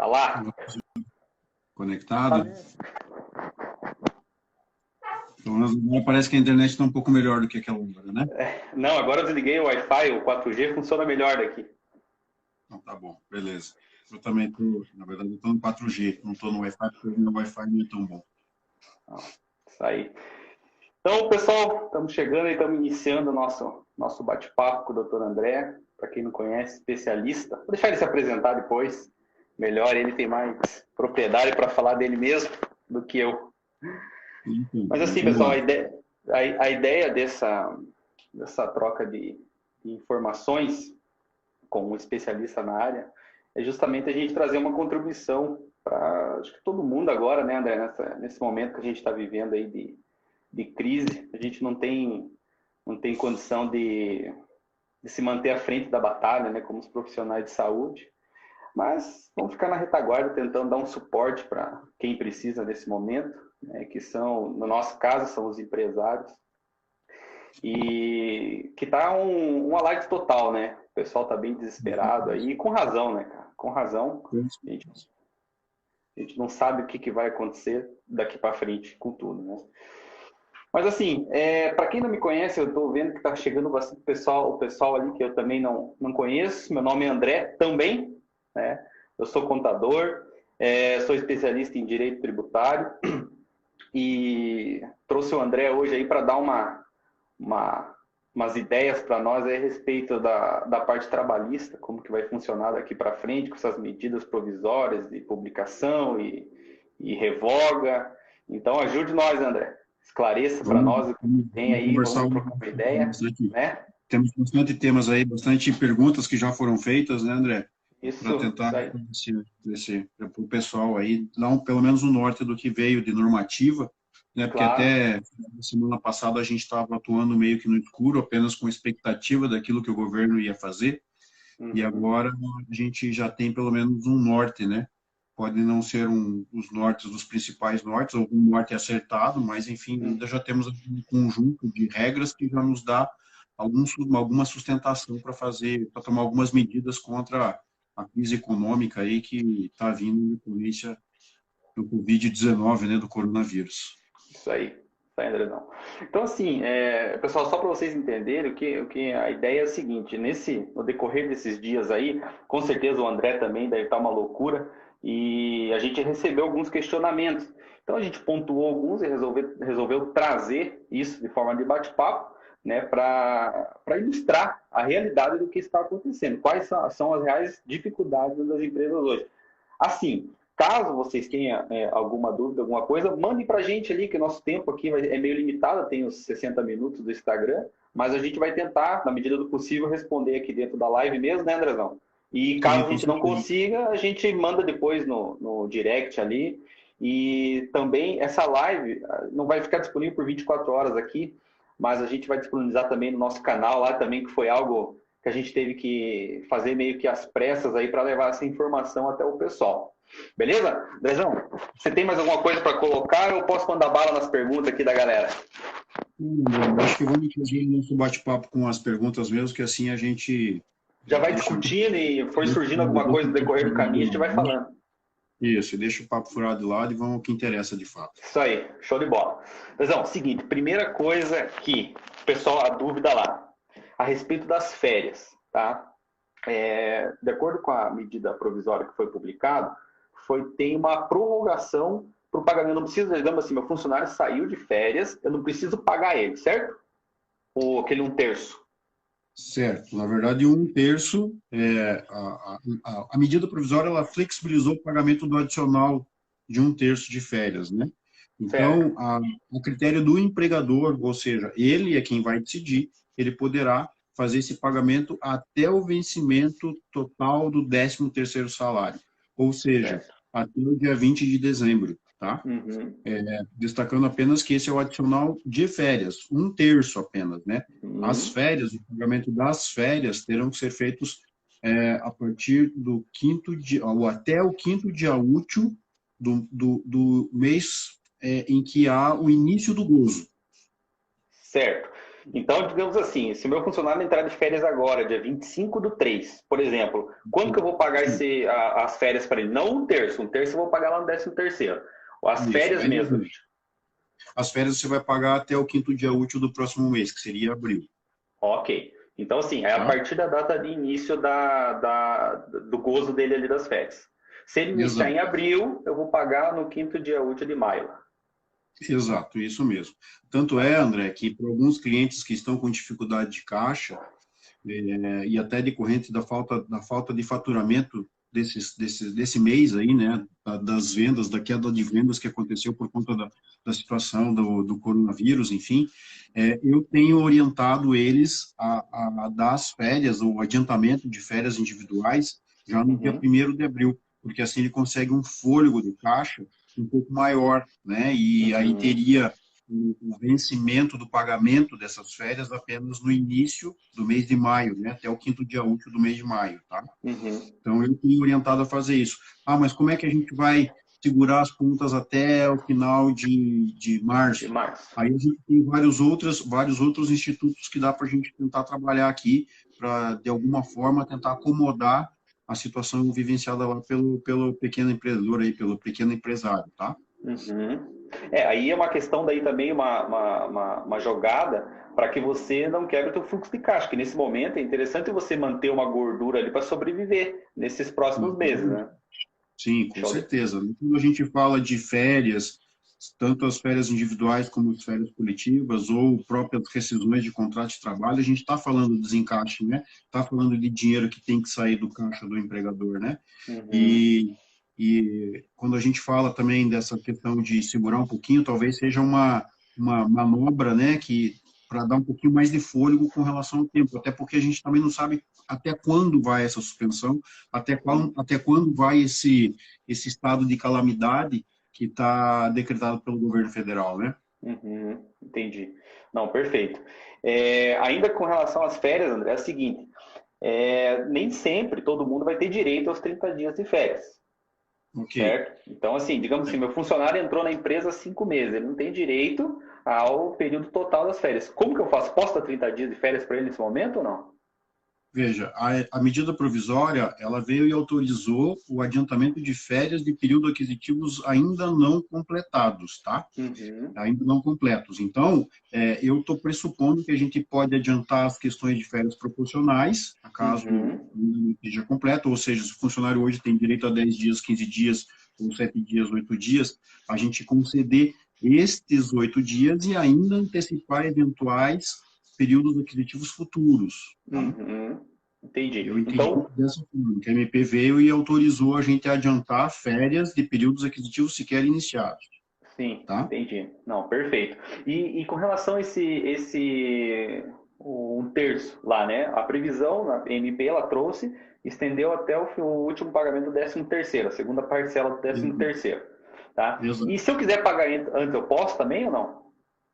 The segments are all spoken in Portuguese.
Tá lá? Conectado? Pelo menos agora parece que a internet está um pouco melhor do que aquela hora, né? Não, agora eu desliguei o Wi-Fi, o 4G funciona melhor daqui. Então tá bom, beleza. Eu também estou, na verdade, estou no 4G, não estou no Wi-Fi, porque o meu Wi-Fi não é tão bom. Isso aí. Então, pessoal, estamos chegando e estamos iniciando o nosso bate-papo com o Dr. André. Para quem não conhece, especialista. Vou deixar ele se apresentar depois. Melhor, ele tem mais propriedade para falar dele mesmo do que eu. Então, Mas assim, pessoal, a ideia dessa troca de informações com um especialista na área é justamente a gente trazer uma contribuição para, acho que todo mundo agora, né, André, nesse momento que a gente está vivendo aí de crise, a gente não tem condição de se manter à frente da batalha, né, como os profissionais de saúde, mas vamos ficar na retaguarda tentando dar um suporte para quem precisa nesse momento, né, que são, no nosso caso, são os empresários, e que tá um alarde total, né? O pessoal tá bem desesperado aí, e com razão, né, cara? Com razão. A gente não sabe o que vai acontecer daqui para frente com tudo, né? Mas assim, para quem não me conhece, eu estou vendo que está chegando bastante o pessoal ali que eu também não conheço. Meu nome é André, também, né? Eu sou contador, sou especialista em direito tributário e trouxe o André hoje aí para dar umas ideias para nós a respeito da parte trabalhista, como que vai funcionar daqui para frente com essas medidas provisórias de publicação e revoga. Então ajude nós, André. Esclareça para nós o que tem aí, conversar, vamos trocar uma ideia, né? Temos bastante temas aí, bastante perguntas que já foram feitas, né, André? Para tentar esse para o pessoal aí, não, pelo menos o norte do que veio de normativa, né? Porque Claro. até semana passada a gente estava atuando meio que no escuro, apenas com expectativa daquilo que o governo ia fazer, e agora a gente já tem pelo menos um norte, né? Pode não ser os nortes dos principais nortes, ou um norte acertado, mas, enfim, ainda já temos um conjunto de regras que já nos dá alguma sustentação para tomar algumas medidas contra a crise econômica aí que está vindo na decorrência do Covid-19, né, do coronavírus. Isso aí, Andrezão. Então, assim, pessoal, só para vocês entenderem, o que a ideia é a seguinte, no decorrer desses dias aí, com certeza o André também deve estar uma loucura, e a gente recebeu alguns questionamentos. Então, a gente pontuou alguns e resolveu trazer isso de forma de bate-papo, né, para ilustrar a realidade do que está acontecendo, quais são as reais dificuldades das empresas hoje. Assim, caso vocês tenham alguma dúvida, alguma coisa, mandem para a gente ali, que o nosso tempo aqui é meio limitado, tem os 60 minutos do Instagram, mas a gente vai tentar, na medida do possível, responder aqui dentro da live mesmo, né, Andrezão? E caso a gente não consiga, a gente manda depois no direct ali. E também essa live não vai ficar disponível por 24 horas aqui, mas a gente vai disponibilizar também no nosso canal lá também, que foi algo que a gente teve que fazer meio que às pressas aí para levar essa informação até o pessoal. Beleza? Andrezão, você tem mais alguma coisa para colocar ou eu posso mandar bala nas perguntas aqui da galera? Acho que vamos fazer o nosso bate-papo com as perguntas mesmo, que assim a gente... Já vai discutindo e for surgindo alguma coisa no decorrer do caminho, a gente vai falando. Isso, deixa o papo furado de lado e vamos ao que interessa de fato. Isso aí, show de bola. Andrezão, seguinte, primeira coisa que, pessoal, a dúvida lá, a respeito das férias, tá? De acordo com a medida provisória que foi publicada, tem uma prorrogação para o pagamento. Não preciso, digamos assim, meu funcionário saiu de férias, eu não preciso pagar ele, certo? Ou aquele 1/3. Certo. Na verdade, 1/3, a medida provisória, ela flexibilizou o pagamento do adicional de 1/3 de férias, né? Então, o critério do empregador, ou seja, ele é quem vai decidir, ele poderá fazer esse pagamento até o vencimento total do 13º salário, ou seja, até o dia 20 de dezembro, tá? Destacando apenas que esse é o adicional de férias, 1/3 apenas, né? As férias, o pagamento das férias terão que ser feitos a partir do quinto dia, ou até o quinto dia útil do mês em que há o início do gozo. Certo. Então, digamos assim, se o meu funcionário entrar de férias agora, dia 25/3, por exemplo, quando que eu vou pagar as férias para ele? Não um terço eu vou pagar lá no 13º. As Isso, férias mais ou mesmo. menos. As férias você vai pagar até o 5º dia útil do próximo mês, que seria abril. Ok. Então, assim, é a Tá? partir da data de início do gozo dele ali das férias. Se ele iniciar Exato. em abril, eu vou pagar no 5º dia útil de maio. Exato, isso mesmo. Tanto é, André, que para alguns clientes que estão com dificuldade de caixa, e até decorrente da falta de faturamento desse mês aí, né, das vendas, da queda de vendas que aconteceu por conta da situação do coronavírus, enfim, eu tenho orientado eles a dar as férias, ou adiantamento de férias individuais, já no dia Uhum. 1º de abril, porque assim ele consegue um fôlego de caixa um pouco maior, né, e aí Uhum. teria o vencimento do pagamento dessas férias apenas no início do mês de maio, né, até o 5º dia útil do mês de maio, tá? Uhum. Então, eu tenho orientado a fazer isso. Ah, mas como é que a gente vai segurar as pontas até o final de De março? março. Aí a gente tem vários outros institutos que dá para a gente tentar trabalhar aqui para, de alguma forma, tentar acomodar a situação vivenciada lá pelo pequeno empreendedor, aí, pelo pequeno empresário, tá? Uhum. Aí é uma questão daí também, uma jogada para que você não quebre o teu fluxo de caixa, que nesse momento é interessante você manter uma gordura ali para sobreviver nesses próximos meses, né? Sim, com Show de... certeza. Quando a gente fala de férias, tanto as férias individuais como as férias coletivas ou próprias rescisões de contrato de trabalho, a gente está falando de desencaixe, né? Está falando de dinheiro que tem que sair do caixa do empregador, né? Uhum. E quando a gente fala também dessa questão de segurar um pouquinho, talvez seja uma manobra, né, que para dar um pouquinho mais de fôlego com relação ao tempo, até porque a gente também não sabe até quando vai essa suspensão, até quando vai esse estado de calamidade que está decretado pelo governo federal, né? Uhum. Entendi. Não, perfeito. Ainda com relação às férias, André, é o seguinte, nem sempre todo mundo vai ter direito aos 30 dias de férias. Ok. Certo? Então, assim, digamos assim, meu funcionário entrou na empresa há 5 meses, ele não tem direito ao período total das férias. Como que eu faço? Posso dar 30 dias de férias para ele nesse momento ou não? Veja, a medida provisória, ela veio e autorizou o adiantamento de férias de período aquisitivos ainda não completados, tá? Uhum. Ainda não completos. Então, eu estou pressupondo que a gente pode adiantar as questões de férias proporcionais, acaso Uhum. não esteja completo, ou seja, se o funcionário hoje tem direito a 10 dias, 15 dias, ou 7 dias, 8 dias, a gente conceder estes 8 dias e ainda antecipar eventuais períodos aquisitivos futuros, tá? Uhum. Entendi. Eu entendi Então, dessa forma, que a MP veio e autorizou a gente a adiantar férias de períodos aquisitivos sequer iniciados, sim, tá? entendi. Não, perfeito. E com relação a um terço lá, né? A previsão na MP ela trouxe, estendeu até o último pagamento do 13º, a segunda parcela do 13º, tá? E Exato. se eu quiser pagar antes, eu posso também ou não?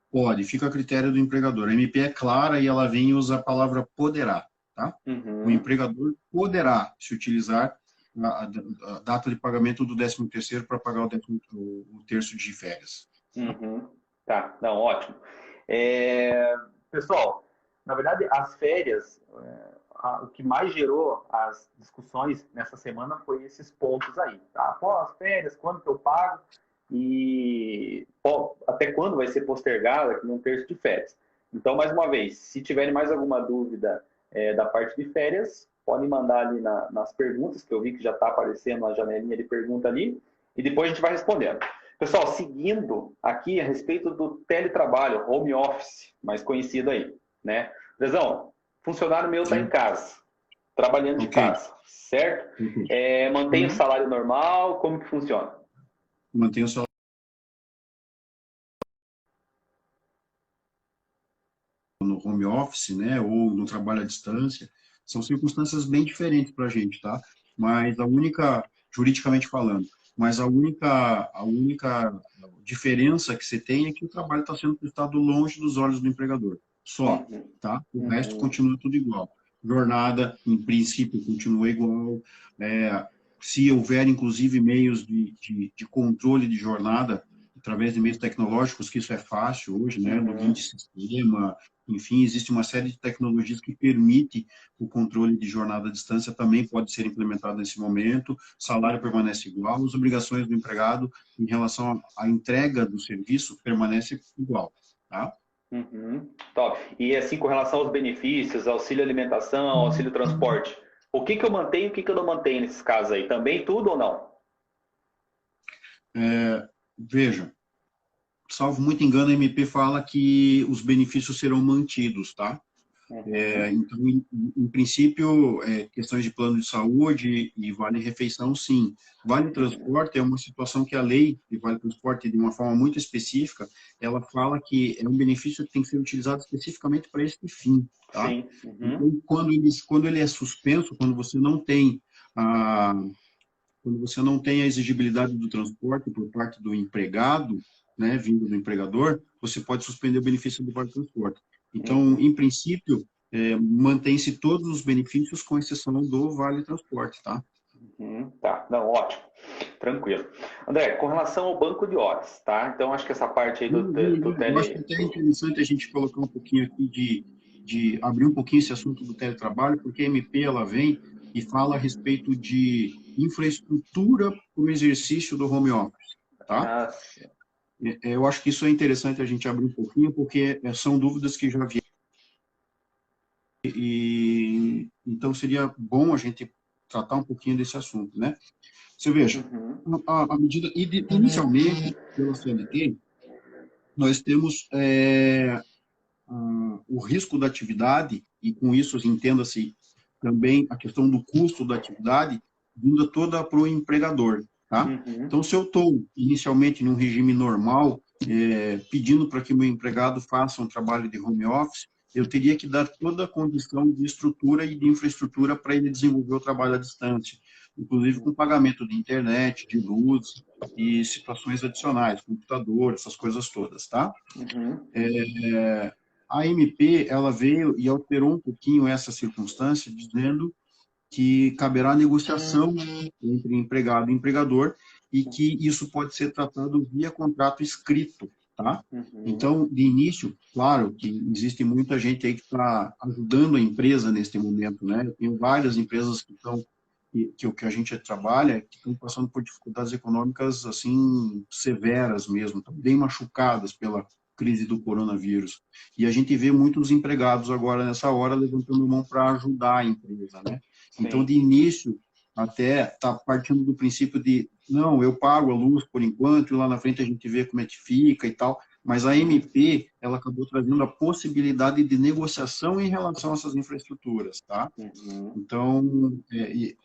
Pode, fica a critério do empregador. A MP é clara e ela vem e usa a palavra poderá, tá? O Uhum, empregador poderá se utilizar a data de pagamento do 13º para pagar o terço de férias. uhum. Tá, não, ótimo. Pessoal, na verdade, as férias, o que mais gerou as discussões nessa semana foi esses pontos aí, tá? Pô, as férias, quando que eu pago e até quando vai ser postergado aqui num terço de férias. Então, mais uma vez, se tiverem mais alguma dúvida da parte de férias, podem mandar ali nas perguntas, que eu vi que já está aparecendo a janelinha de pergunta ali, e depois a gente vai respondendo. Pessoal, seguindo aqui a respeito do teletrabalho, home office, mais conhecido aí, né? Lesão, funcionário meu está em Sim. casa, trabalhando de Ok. casa, certo? Ok. Mantém o Uhum. salário normal, como que funciona? Mantenha o salário no home office, né, ou no trabalho à distância, são circunstâncias bem diferentes para a gente, tá? Mas juridicamente falando, mas a única diferença que você tem é que o trabalho está sendo prestado longe dos olhos do empregador, só, Uhum, tá? O resto uhum, continua tudo igual. Jornada, em princípio, continua igual. Se houver, inclusive, meios de controle de jornada, através de meios tecnológicos, que isso é fácil hoje, né? Login de Uhum. sistema, enfim, existe uma série de tecnologias que permite o controle de jornada à distância, também pode ser implementado nesse momento, salário Uhum. permanece igual, as obrigações do empregado em relação à entrega do serviço permanece igual, tá? Uhum. Top. E assim, com relação aos benefícios, auxílio alimentação, auxílio transporte, o que que eu mantenho e o que que eu não mantenho nesses casos aí? Também tudo ou não? Veja, salvo muito engano, a MP fala que os benefícios serão mantidos, tá? Uhum. Então, em princípio, questões de plano de saúde e vale-refeição, sim. Uhum. Vale-transporte é uma situação que a lei de vale-transporte, de uma forma muito específica, ela fala que é um benefício que tem que ser utilizado especificamente para esse fim, tá? Sim. Uhum. Então, quando ele é suspenso, a, quando você não tem a exigibilidade do transporte por parte do empregado, né, vindo do empregador, você pode suspender o benefício do vale-transporte. Então, Uhum. em princípio, mantém-se todos os benefícios, com exceção do vale-transporte, tá? Uhum. Tá. Não, ótimo. Tranquilo. André, com relação ao banco de horas, tá? Então, acho que essa parte aí do Eu acho que até é interessante a gente colocar um pouquinho aqui de abrir um pouquinho esse assunto do teletrabalho, porque a MP ela vem e fala a respeito de infraestrutura para o exercício do home office, tá? Ah, Eu acho que isso é interessante a gente abrir um pouquinho, porque são dúvidas que já vieram e então seria bom a gente tratar um pouquinho desse assunto, né? Você veja, uhum. a medida inicialmente pela CLT nós temos o risco da atividade e com isso entenda-se também a questão do custo da atividade vinda toda para o empregador, tá? Uhum. Então, se eu estou inicialmente em um regime normal, pedindo para que meu empregado faça um trabalho de home office, eu teria que dar toda a condição de estrutura e de infraestrutura para ele desenvolver o trabalho à distância, inclusive com pagamento de internet, de luz e situações adicionais, computador, essas coisas todas, tá? Uhum. A MP ela veio e alterou um pouquinho essa circunstância, dizendo que caberá negociação entre empregado e empregador e que isso pode ser tratado via contrato escrito, tá? Uhum. Então, de início, claro que existe muita gente aí que está ajudando a empresa neste momento, né? Eu tenho várias empresas que estão que o que a gente trabalha que estão passando por dificuldades econômicas assim severas mesmo, estão bem machucadas pela crise do coronavírus. E a gente vê muitos empregados agora nessa hora levantando mão para ajudar a empresa, né? Então, de Sim. início, até está partindo do princípio de, não, eu pago a luz por enquanto, e lá na frente a gente vê como é que fica e tal, mas a Uhum. MP, ela acabou trazendo a possibilidade de negociação em relação a essas infraestruturas, tá? Uhum. Então,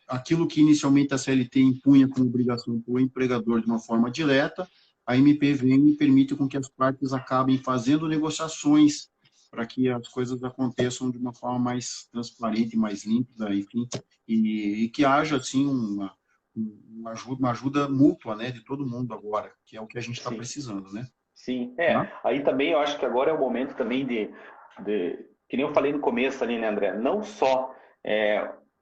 aquilo que inicialmente a CLT impunha como obrigação para o empregador de uma forma direta, a MP vem e permite com que as partes acabem fazendo negociações para que as coisas aconteçam de uma forma mais transparente, mais límpida, enfim, e que haja, assim, uma ajuda mútua, né, de todo mundo agora, que é o que a gente está Sim. precisando, né? Sim. Tá? Aí também eu acho que agora é o momento também que nem eu falei no começo ali, né, André? Não só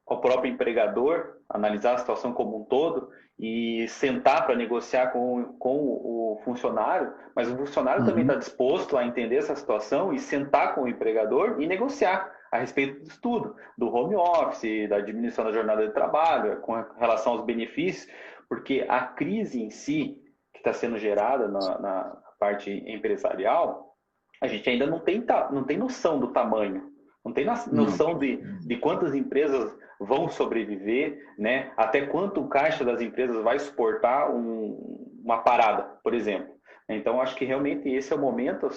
o próprio empregador analisar a situação como um todo e sentar para negociar com o funcionário, mas o funcionário também está Uhum. disposto a entender essa situação e sentar com o empregador e negociar a respeito disso tudo, do home office, da diminuição da jornada de trabalho, com relação aos benefícios, porque a crise em si, que está sendo gerada na parte empresarial, a gente ainda não tem noção do tamanho, não tem Não. noção de quantas empresas vão sobreviver, né? Até quanto o caixa das empresas vai suportar uma parada, por exemplo. Então, acho que realmente esse é o momento,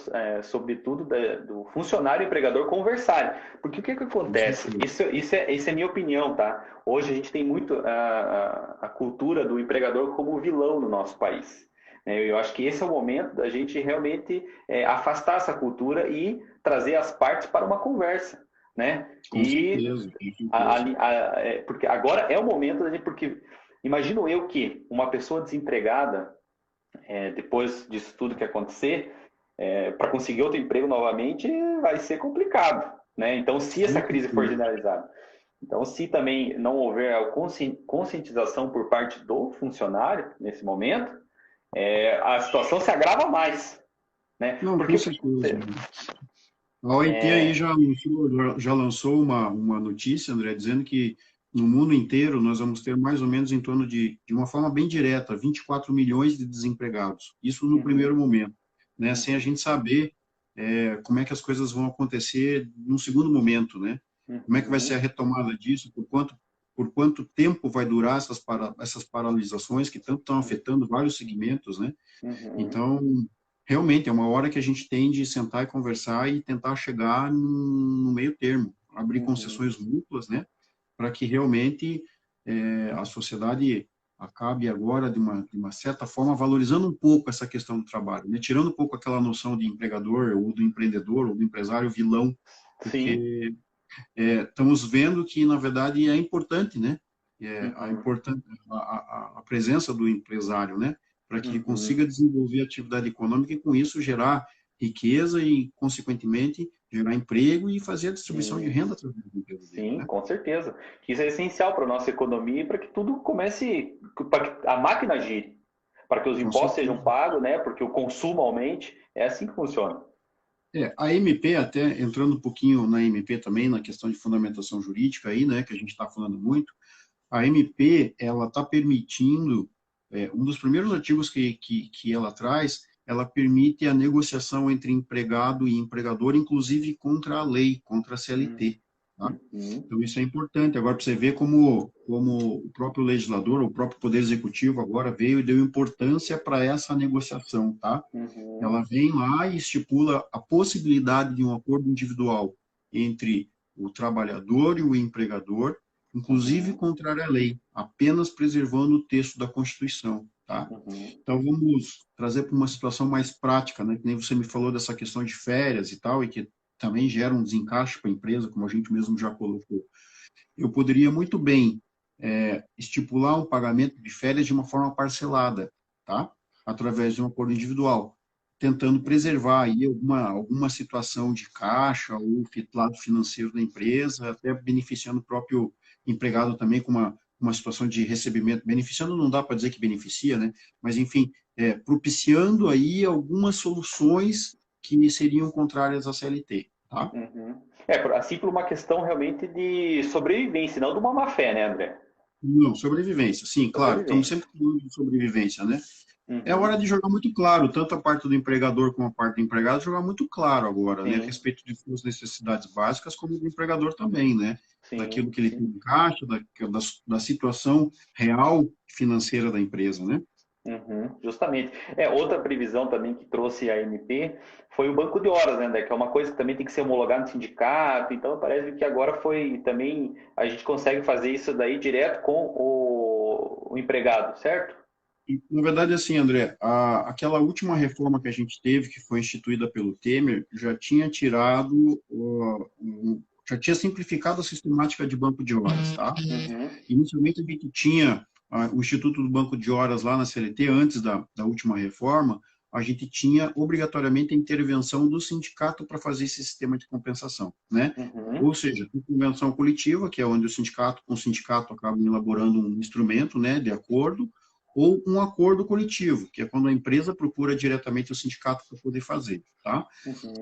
sobretudo, do funcionário e empregador conversarem. Porque o que, que Com acontece? certeza. Isso é minha opinião, tá? Hoje a gente tem muito a cultura do empregador como vilão no nosso país. Eu acho que esse é o momento da gente realmente afastar essa cultura e trazer as partes para uma conversa, né? Com E certeza, com certeza. porque agora é o momento da gente, porque imagino eu que uma pessoa desempregada, depois disso tudo que acontecer, para conseguir outro emprego novamente vai ser complicado, né? Então, se essa Com crise for certeza. generalizada, então, se também não houver a conscientização por parte do funcionário nesse momento, a situação se agrava mais, né? Não, Porque com certeza. A OIT aí já lançou uma notícia, André, dizendo que no mundo inteiro nós vamos ter mais ou menos em torno de uma forma bem direta, 24 milhões de desempregados. Isso no primeiro uhum, momento, né? Sem a uhum, gente saber como é que as coisas vão acontecer num segundo momento, né? Como é que vai ser a uhum, retomada disso? Por quanto tempo vai durar essas paralisações que tanto estão afetando vários segmentos, né? uhum, Então, realmente, é uma hora que a gente tem de sentar e conversar e tentar chegar no meio termo, abrir uhum, concessões mútuas, né, para que realmente a sociedade acabe agora, de uma certa forma, valorizando um pouco essa questão do trabalho, né, tirando um pouco aquela noção de empregador, ou do empreendedor, ou do empresário vilão, sim, porque estamos vendo que, na verdade, é importante, né? uhum, A presença do empresário, né? Para que uhum, consiga desenvolver atividade econômica e, com isso, gerar riqueza e, consequentemente, gerar emprego e fazer a distribuição de sim. renda através da empresa dele, Sim, né? com certeza. Que isso é essencial para a nossa economia e para que tudo comece, para que a máquina gire, para que os Com impostos sejam certeza. pagos, né? Porque o consumo aumente. É assim que funciona. A MP, até entrando um pouquinho na MP também, na questão de fundamentação jurídica aí, né, que a gente está falando muito, a MP, ela está permitindo, um dos primeiros artigos que ela traz, ela permite a negociação entre empregado e empregador, inclusive contra a lei, contra a CLT. Tá? Uhum, Então, isso é importante. Agora, para você ver como o próprio legislador, o próprio Poder Executivo agora veio e deu importância para essa negociação. Tá? uhum, Ela vem lá e estipula a possibilidade de um acordo individual entre o trabalhador e o empregador, inclusive uhum, contrário à lei, apenas preservando o texto da Constituição, tá? uhum, Então, vamos trazer para uma situação mais prática, né? Que nem você me falou dessa questão de férias e tal, e que também gera um desencaixe para a empresa, como a gente mesmo já colocou. Eu poderia muito bem estipular um pagamento de férias de uma forma parcelada, tá? Através de um acordo individual, tentando uhum. preservar aí alguma situação de caixa ou lado financeiro da empresa, até beneficiando o próprio empregado também com uma situação de recebimento. Beneficiando não dá para dizer que beneficia, né? Mas, enfim, propiciando aí algumas soluções que seriam contrárias à CLT, tá? Uhum. Assim por uma questão realmente de sobrevivência, não de uma má fé, né, André? Não, sobrevivência. Sim, claro, estamos Sobrevivência. sempre falando de sobrevivência, né? É hora Uhum. de jogar muito claro, tanto a parte do empregador como a parte do empregado, jogar muito claro agora, né? A Sim, respeito de suas necessidades básicas, como do empregador também, né? Daquilo sim, que ele tem sim. em caixa, da situação real financeira da empresa, né? Uhum, justamente. Outra previsão também que trouxe a MP foi o banco de horas, né, André? Que é uma coisa que também tem que ser homologada no sindicato. Então, parece que agora foi também, a gente consegue fazer isso daí direto com o empregado, certo? E, na verdade, assim, André, aquela última reforma que a gente teve, que foi instituída pelo Temer, já tinha tirado, já tinha simplificado a sistemática de banco de horas, tá? Uhum, Inicialmente, a gente tinha o Instituto do Banco de Horas lá na CLT, antes da última reforma, a gente tinha obrigatoriamente a intervenção do sindicato para fazer esse sistema de compensação, né? Ou uhum, seja, a convenção coletiva, que é onde com o sindicato acabam elaborando um instrumento, né, de acordo, ou um acordo coletivo, que é quando a empresa procura diretamente o sindicato para poder fazer, tá?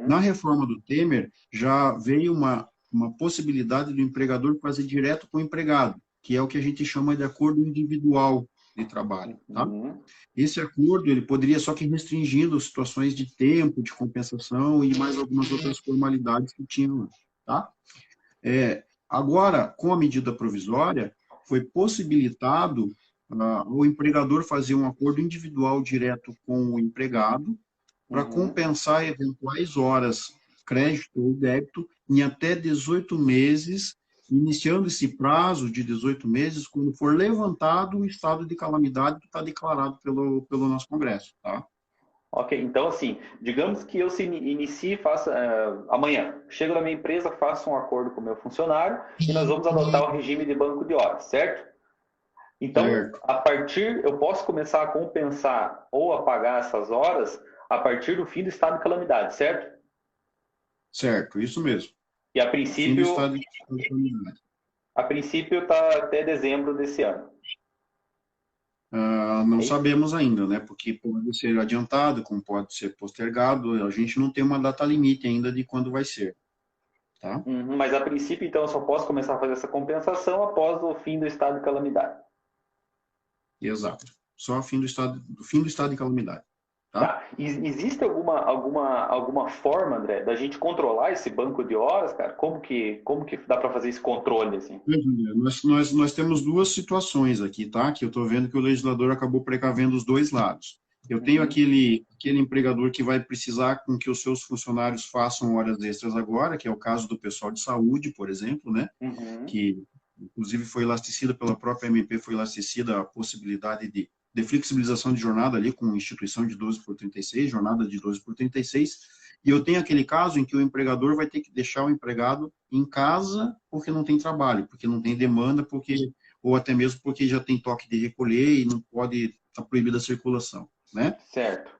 Na uhum, reforma do Temer, já veio uma possibilidade do empregador fazer direto com o empregado, que é o que a gente chama de acordo individual de trabalho, tá? uhum. Esse acordo, ele poderia só que restringindo situações de tempo, de compensação e mais algumas outras formalidades que tinham, tá? Agora, com a medida provisória, foi possibilitado o empregador fazer um acordo individual direto com o empregado, para Uhum. compensar eventuais horas, crédito ou débito, em até 18 meses, iniciando esse prazo de 18 meses quando for levantado o estado de calamidade que está declarado pelo nosso Congresso. Tá? Ok, então assim, digamos que eu se inicie, faça amanhã, chego na minha empresa, faço um acordo com o meu funcionário e nós vamos adotar o regime de banco de horas, certo? Então, Certo, eu posso começar a compensar ou a pagar essas horas a partir do fim do estado de calamidade, certo? certo, isso mesmo. E Fim do estado de calamidade. a princípio está até dezembro desse ano. Não É isso? sabemos ainda, né? Porque pode ser adiantado, como pode ser postergado. A gente não tem uma data limite ainda de quando vai ser, tá? Uhum, mas a princípio, então, eu só posso começar a fazer essa compensação após o fim do estado de calamidade. Exato. Só fim do estado de calamidade, tá? Tá. Existe alguma forma, André, da gente controlar esse banco de horas, cara? Como que dá para fazer esse controle, assim? Nós temos duas situações aqui, tá? Que eu estou vendo que o legislador acabou precavendo os dois lados. Eu tenho Uhum, aquele empregador que vai precisar com que os seus funcionários façam horas extras agora, que é o caso do pessoal de saúde, por exemplo, né? uhum, Que inclusive foi elastecida pela própria MP, foi elastecida a possibilidade de flexibilização de jornada ali com instituição de 12 por 36, jornada de 12 por 36, e eu tenho aquele caso em que o empregador vai ter que deixar o empregado em casa porque não tem trabalho, porque não tem demanda, ou até mesmo porque já tem toque de recolher e não pode, está proibida a circulação, né? certo.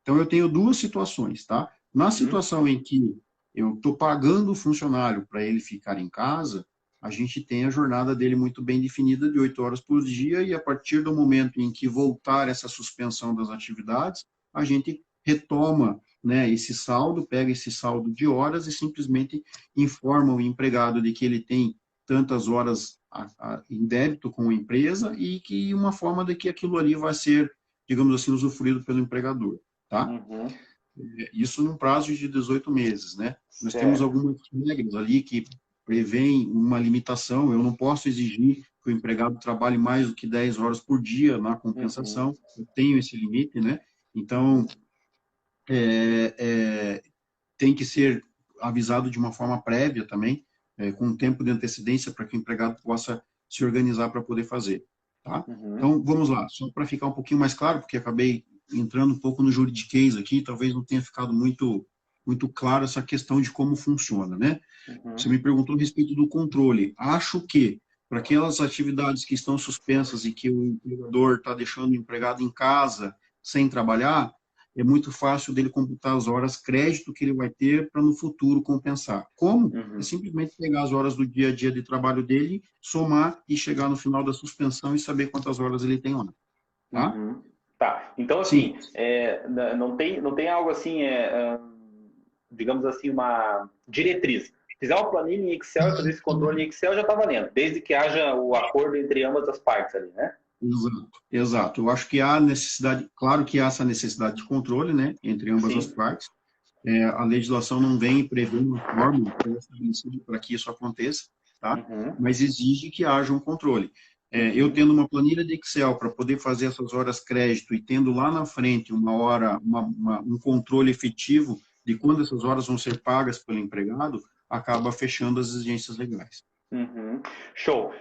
Então, eu tenho duas situações, tá? Na Uhum, situação em que eu estou pagando o funcionário para ele ficar em casa, a gente tem a jornada dele muito bem definida de 8 horas por dia e a partir do momento em que voltar essa suspensão das atividades, a gente retoma, né, esse saldo, pega esse saldo de horas e simplesmente informa o empregado de que ele tem tantas horas em débito com a empresa e que uma forma de que aquilo ali vai ser, digamos assim, usufruído pelo empregador. Tá? uhum, Isso num prazo de 18 meses, né? Nós temos certo. algumas regras ali que prevêem uma limitação. Eu não posso exigir que o empregado trabalhe mais do que 10 horas por dia na Uhum, compensação. Eu tenho esse limite, né? Então, uhum, é, é, tem que ser avisado de uma forma prévia também, com um tempo de antecedência para que o empregado possa se organizar para poder fazer, tá? uhum. Então, vamos lá, só para ficar um pouquinho mais claro, porque acabei entrando um pouco no juridiquês aqui, talvez não tenha ficado muito claro essa questão de como funciona, né? Você Uhum. me perguntou a respeito do controle. Acho que para aquelas atividades que estão suspensas e que o empregador está deixando o empregado em casa sem trabalhar, é muito fácil dele computar as horas crédito que ele vai ter para no futuro compensar. Como? É Uhum. simplesmente pegar as horas do dia a dia de trabalho dele, somar e chegar no final da suspensão e saber quantas horas ele tem lá. Tá? Uhum. Tá. Então, assim, Simples. não tem algo assim, digamos assim, uma diretriz. Fizer uma planilha em Excel e fazer esse controle em Excel já está valendo, desde que haja o acordo entre ambas as partes ali, né? Exato, exato. Eu acho que há necessidade, claro que há essa necessidade de controle, né, entre ambas as Sim. partes. A legislação não vem prever uma forma pré-estabelecida para que isso aconteça, tá? Uhum. Mas exige que haja um controle. Eu Uhum. tendo uma planilha de Excel para poder fazer essas horas crédito e tendo lá na frente uma hora, um controle efetivo de quando essas horas vão ser pagas pelo empregado, acaba fechando as exigências legais. Uhum. Show.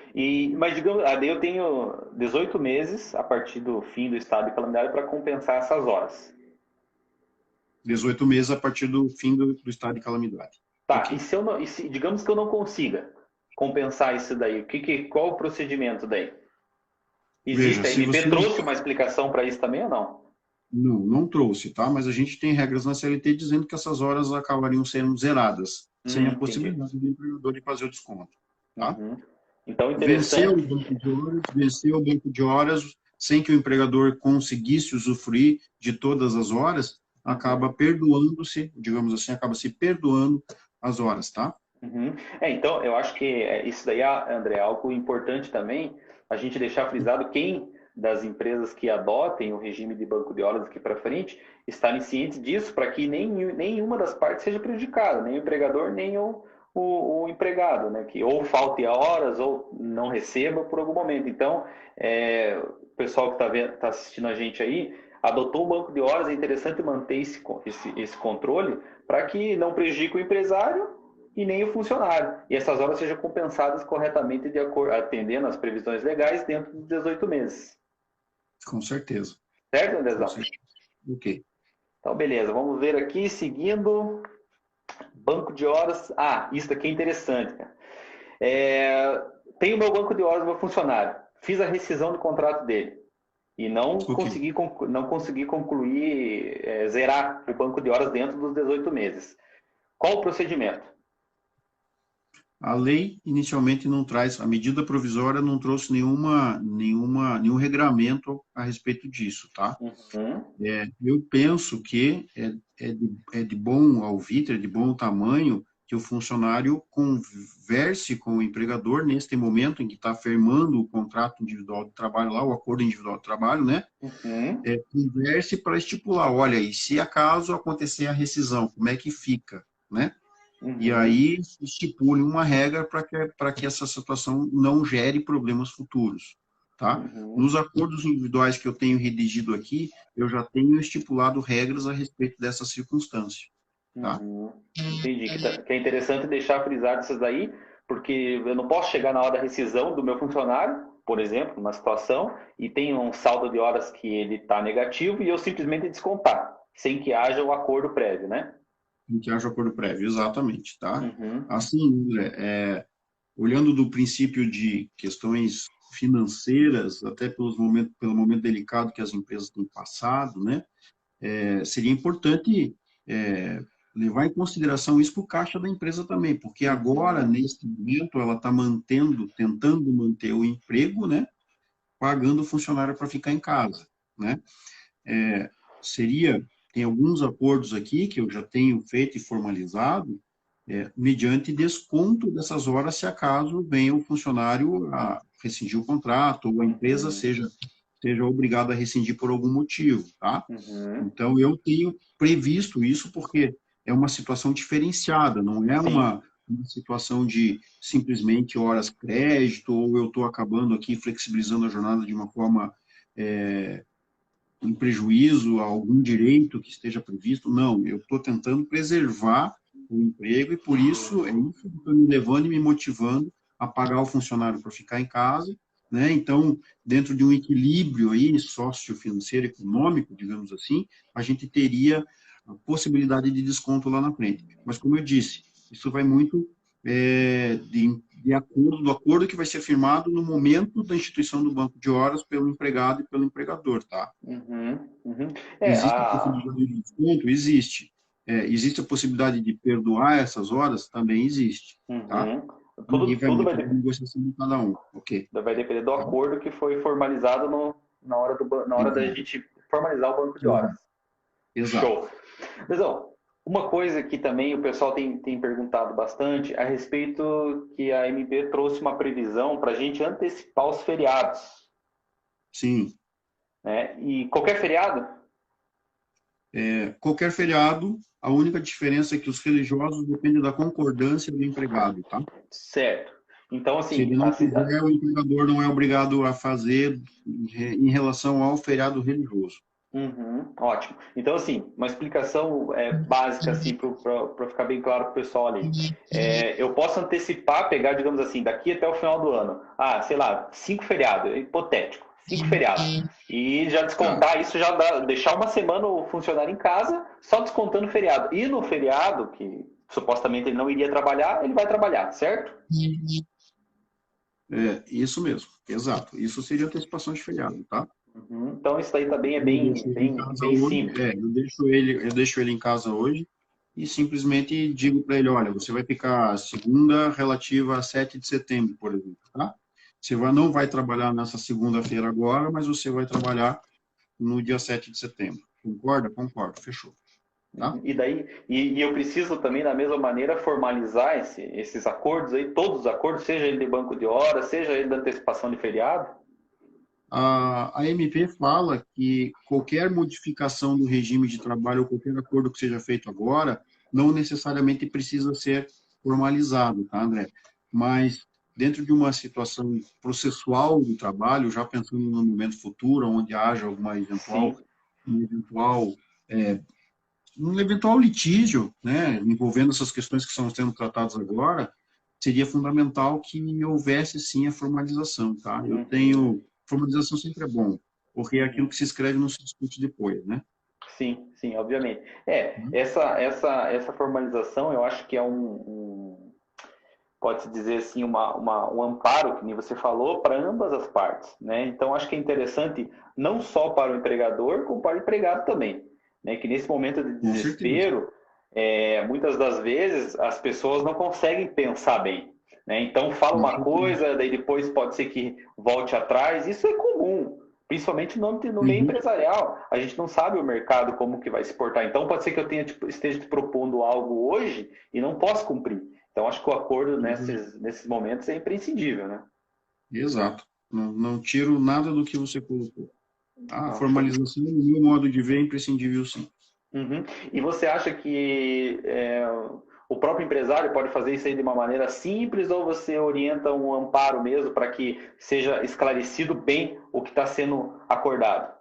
Mas digamos, daí eu tenho 18 meses a partir do fim do estado de calamidade para compensar essas horas. 18 meses a partir do fim do estado de calamidade. Tá, e Ok. se eu não, e se, digamos que eu não consiga compensar isso daí, qual o procedimento daí? Veja, Existe, a se MP você trouxe uma explicação para isso também ou não? não trouxe, tá? Mas a gente tem regras na CLT dizendo que essas horas acabariam sendo zeradas, sem a Entendi. possibilidade do empregador de fazer o desconto, tá? Uhum. Então, Venceu interessante. o banco de horas, venceu o banco de horas, sem que o empregador conseguisse usufruir de todas as horas, acaba Uhum. perdoando-se, digamos assim, acaba se perdoando as horas, tá? Uhum. Então, eu acho que isso daí, André, é algo importante também, a gente deixar frisado quem das empresas que adotem o regime de banco de horas aqui para frente estarem cientes disso, para que nenhuma das partes seja prejudicada, nem o empregador, nem o empregado, né? Que ou falte horas ou não receba por algum momento. Então, o pessoal que está assistindo a gente aí, adotou um banco de horas, é interessante manter esse controle para que não prejudique o empresário e nem o funcionário. E essas horas sejam compensadas corretamente de acordo, atendendo às previsões legais dentro dos 18 meses. Com certeza, Certo, com Andrezão? certeza. Ok. Então, beleza. Vamos ver aqui, seguindo. Banco de horas. Ah, isso aqui é interessante, cara. Tenho o meu banco de horas do meu funcionário. Fiz a rescisão do contrato dele. E Ok. não consegui concluir, zerar o banco de horas dentro dos 18 meses. Qual o procedimento? A lei inicialmente não traz, a medida provisória não trouxe nenhum regramento a respeito disso, tá? Uhum. Eu penso que é de bom alvitre, é de bom tamanho que o funcionário converse com o empregador neste momento em que está firmando o contrato individual de trabalho lá, o acordo individual de trabalho, né? Uhum. Converse para estipular, olha, e se acaso acontecer a rescisão, como é que fica, né? E Uhum. aí estipule uma regra para que essa situação não gere problemas futuros, tá? Uhum. Nos acordos individuais que eu tenho redigido aqui, eu já tenho estipulado regras a respeito dessa circunstância, tá? Uhum. Entendi. Que é interessante deixar frisado isso daí, porque eu não posso chegar na hora da rescisão do meu funcionário, por exemplo, numa situação, e tem um saldo de horas que ele está negativo e eu simplesmente descontar, sem que haja um acordo prévio, né? Em que haja acordo prévio, exatamente, tá? Uhum. Assim, André, olhando do princípio de questões financeiras, até pelo momento delicado que as empresas têm passado, né? Seria importante é, levar em consideração isso para o caixa da empresa também, porque agora, Uhum. neste momento, ela está tentando manter o emprego, né, pagando o funcionário para ficar em casa, né? É, seria, tem alguns acordos aqui que eu já tenho feito e formalizado, mediante desconto dessas horas, se acaso venha o funcionário a rescindir o contrato, ou a empresa Uhum. seja obrigada a rescindir por algum motivo, tá? Uhum. Então, eu tenho previsto isso porque é uma situação diferenciada, não é Sim. uma situação de simplesmente horas crédito, ou eu estou acabando aqui flexibilizando a jornada de uma forma em prejuízo a algum direito que esteja previsto. Não, eu estou tentando preservar o emprego e por isso é isso que está me levando e me motivando a pagar o funcionário para ficar em casa, né? Então, dentro de um equilíbrio aí sociofinanceiro, econômico, digamos assim, a gente teria a possibilidade de desconto lá na frente. Mas, como eu disse, isso vai muito de acordo, do acordo que vai ser firmado no momento da instituição do banco de horas pelo empregado e pelo empregador, tá? Uhum. Uhum. É, Existe a possibilidade de desconto? Existe. Existe a possibilidade de perdoar essas horas? Também existe, tá? uhum. E aí vai Tudo muito da negociação de cada um, ok? vai depender do Tá? acordo que foi formalizado na hora da Exato. gente formalizar o banco de horas. Exato. Exato. Show. Lesão, uma coisa que também o pessoal tem perguntado bastante a respeito que a MB trouxe uma previsão para a gente antecipar os feriados, Sim. né? E qualquer feriado? Qualquer feriado, a única diferença é que os religiosos dependem da concordância do empregado, tá? Certo. Então, Se assim, ele não quiser, o empregador não é obrigado a fazer em relação ao feriado religioso. uhum, ótimo. Então, assim, uma explicação básica, assim, para ficar bem claro para o pessoal ali. Eu posso antecipar, pegar, digamos assim, daqui até o final do ano. Ah, sei lá, 5 feriados, hipotético, 5 feriados. E já Tá. descontar isso, já deixar uma semana o funcionário em casa, só descontando o feriado. E no feriado, que supostamente ele não iria trabalhar, ele vai trabalhar, certo? Isso mesmo, exato. Isso seria antecipação de feriado, tá? Uhum. Então, isso daí também é Eu deixo ele em casa bem hoje, simples. eu deixo ele em casa hoje e simplesmente digo para ele, olha, você vai ficar segunda relativa a 7 de setembro, por exemplo, tá? Não vai trabalhar nessa segunda-feira agora, mas você vai trabalhar no dia 7 de setembro. Concorda? Concordo, fechou, tá? Uhum. E eu preciso também, da mesma maneira, formalizar esses acordos aí, todos os acordos, seja ele de banco de horas, seja ele da antecipação de feriado. A MP fala que qualquer modificação do regime de trabalho ou qualquer acordo que seja feito agora não necessariamente precisa ser formalizado, tá, André? Mas dentro de uma situação processual do trabalho, já pensando no momento futuro, onde haja alguma Sim. um eventual, é, um eventual litígio, né, envolvendo essas questões que estão sendo tratadas agora, seria fundamental que houvesse sim a formalização, tá? Uhum. Formalização sempre é bom, porque é aquilo Uhum. que se escreve não se discute depois, né? Sim, sim, obviamente. Essa formalização eu acho que é pode-se dizer assim, um amparo, que nem você falou, para ambas as partes, né? Então, acho que é interessante não só para o empregador, como para o empregado também, né? Que nesse momento de Com certeza. desespero, muitas das vezes as pessoas não conseguem pensar bem, né? Então fala uma coisa, daí depois pode ser que volte atrás. Isso é comum, principalmente no meio Uhum, empresarial. A gente não sabe o mercado como que vai se portar. Então pode ser que eu esteja te propondo algo hoje e não possa cumprir. Então acho que o acordo uhum. nesses momentos é imprescindível, né? Exato. Não, não tiro nada do que você colocou. A Não, show. formalização, no meu modo de ver, é imprescindível, sim. Uhum. E você acha que o próprio empresário pode fazer isso aí de uma maneira simples ou você orienta um amparo mesmo para que seja esclarecido bem o que está sendo acordado?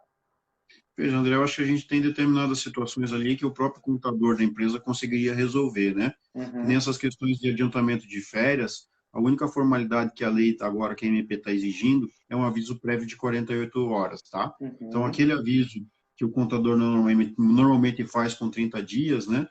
Veja, André, eu acho que a gente tem determinadas situações ali que o próprio contador da empresa conseguiria resolver, né? Que Uhum. nessas questões de adiantamento de férias, a única formalidade que a lei tá agora, que a MP está exigindo, é um aviso prévio de 48 horas, tá? Então, Uhum. aquele aviso que o contador normalmente faz com 30 dias, né?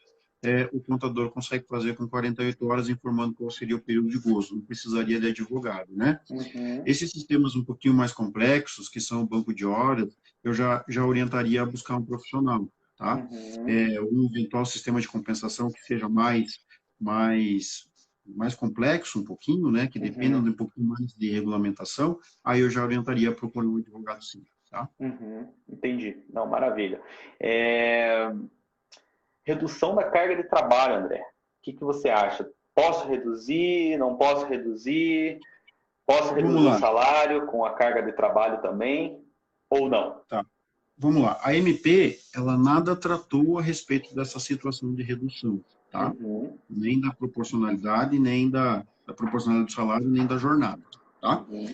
O contador consegue fazer com 48 horas, informando qual seria o período de gozo. Não precisaria de advogado, né? Uhum. Esses sistemas um pouquinho mais complexos, que são o banco de horas, eu já orientaria a buscar um profissional, tá? Uhum. Um eventual sistema de compensação que seja mais, mais complexo um pouquinho, né? Que dependa Uhum. de um pouquinho mais de regulamentação, aí eu já orientaria a procurar um advogado sim, tá? Uhum. Entendi. Não, maravilha. Redução da carga de trabalho, André. O que você acha? Posso reduzir? Não posso reduzir? Posso Vamos reduzir o lá, salário com a carga de trabalho também? Ou não? tá? Vamos lá. A MP, ela nada tratou a respeito dessa situação de redução, tá? Uhum. Nem da proporcionalidade, nem da proporcionalidade do salário, nem da jornada, tá? Uhum.